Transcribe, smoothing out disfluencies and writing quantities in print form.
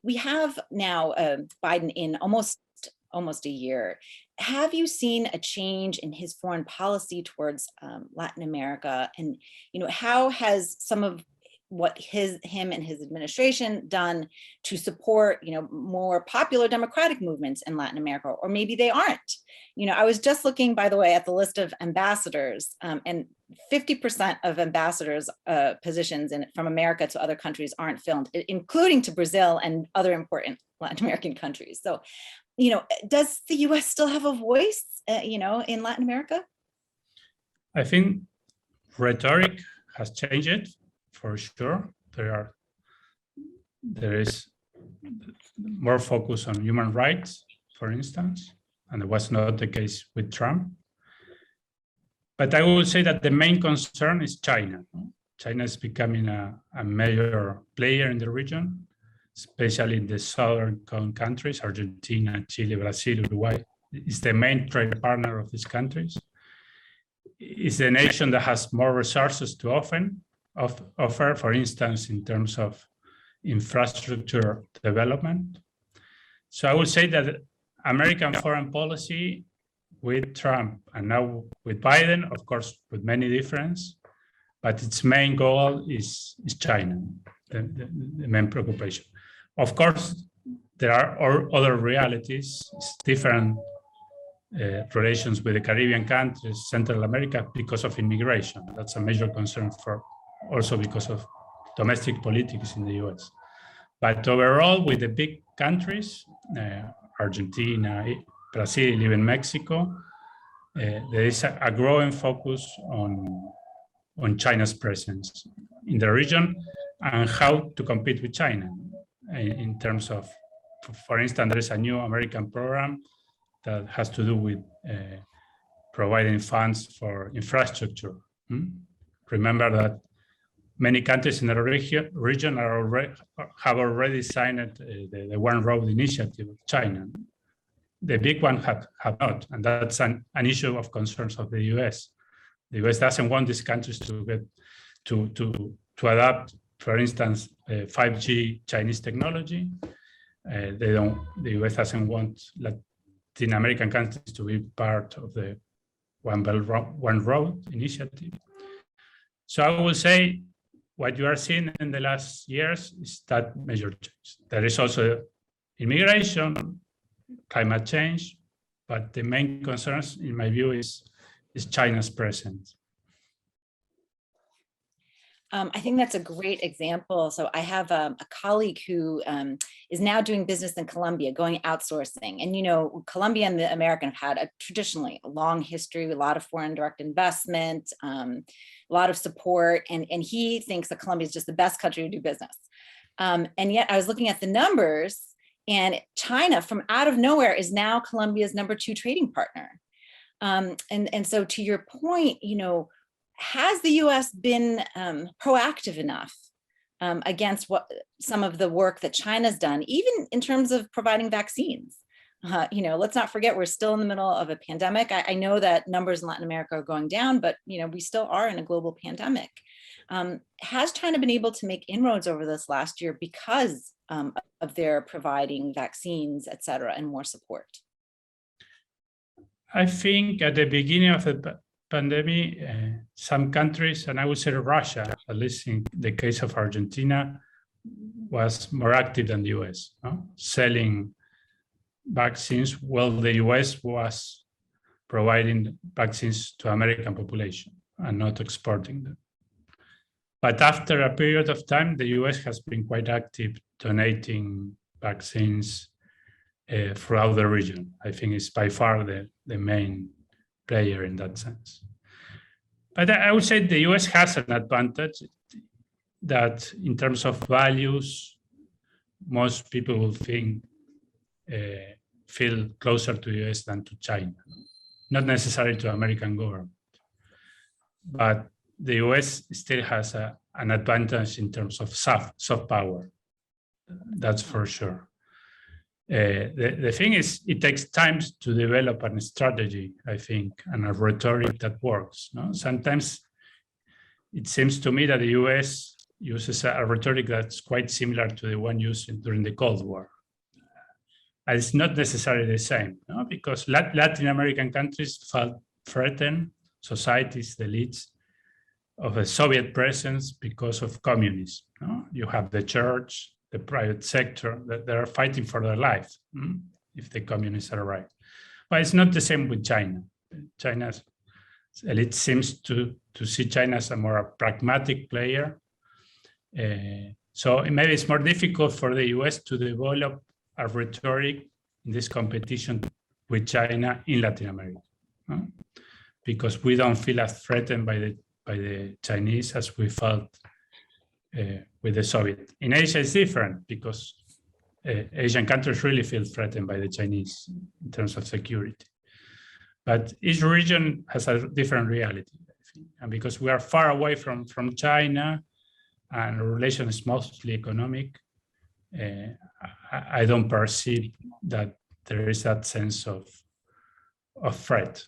we have now Biden in almost a year. Have you seen a change in his foreign policy towards Latin America? And, how has some of what him and his administration done to support, more popular democratic movements in Latin America, or maybe they aren't? I was just looking, by the way, at the list of ambassadors, and 50% of ambassadors' positions from America to other countries aren't filled, including to Brazil and other important Latin American countries. So, does the U.S. still have a voice, in Latin America? I think rhetoric has changed for sure. There is more focus on human rights, for instance, and it was not the case with Trump. But I will say that the main concern is China. China is becoming a major player in the region, especially in the southern countries, Argentina, Chile, Brazil, Uruguay. It's the main trade partner of these countries. It's the nation that has more resources to offer, for instance, in terms of infrastructure development. So I would say that American foreign policy with Trump and now with Biden, of course, with many differences, but its main goal is China, the main preoccupation. Of course, there are other realities, different relations with the Caribbean countries, Central America, because of immigration. That's a major concern also because of domestic politics in the US. But overall, with the big countries, Argentina, Brazil, even Mexico, there is a growing focus on China's presence in the region and how to compete with China in terms of, for instance, there is a new American program that has to do with providing funds for infrastructure. Remember that many countries in the region have already signed the One Road initiative of China. The big one have not, and that's an issue of concerns of the US. The US doesn't want these countries to get to adapt, for instance, 5G Chinese technology. The US doesn't want Latin American countries to be part of the One Belt, One Road initiative. So I will say what you are seeing in the last years is that major change. There is also immigration, climate change, but the main concerns, in my view, is China's presence. I think that's a great example. So I have a colleague who is now doing business in Colombia, going outsourcing. And, Colombia and the American have had traditionally a long history, a lot of foreign direct investment, a lot of support. And he thinks that Colombia is just the best country to do business. And yet I was looking at the numbers, and China from out of nowhere is now Colombia's #2 trading partner. And so to your point, has the US been proactive enough against some of the work that China's done, even in terms of providing vaccines? Let's not forget, we're still in the middle of a pandemic. I know that numbers in Latin America are going down, but we still are in a global pandemic. Has China been able to make inroads over this last year because of their providing vaccines, et cetera, and more support? I think at the beginning of the pandemic, some countries, and I would say Russia, at least in the case of Argentina, was more active than the US, selling vaccines while the US was providing vaccines to American population and not exporting them. But after a period of time, the US has been quite active donating vaccines throughout the region. I think it's by far the main player in that sense. But I would say the US has an advantage that in terms of values, most people will feel closer to the US than to China, not necessarily to American government. But the US still has an advantage in terms of soft power. That's for sure. The thing is, it takes time to develop a strategy, I think, and a rhetoric that works. Sometimes it seems to me that the US uses a rhetoric that's quite similar to the one used during the Cold War. And it's not necessarily the same, no? Because Latin American countries felt threatened, societies, the elites, of a Soviet presence because of communism. No? You have the church, the private sector, that are fighting for their life if the communists arrive. But it's not the same with China. China's elite seems to see China as a more pragmatic player. So maybe it's more difficult for the US to develop a rhetoric in this competition with China in Latin America, no? Because we don't feel as threatened by the Chinese as we felt with the Soviet. In Asia, it's different because Asian countries really feel threatened by the Chinese in terms of security. But each region has a different reality, I think. And because we are far away from China and our relation is mostly economic, I don't perceive that there is that sense of threat.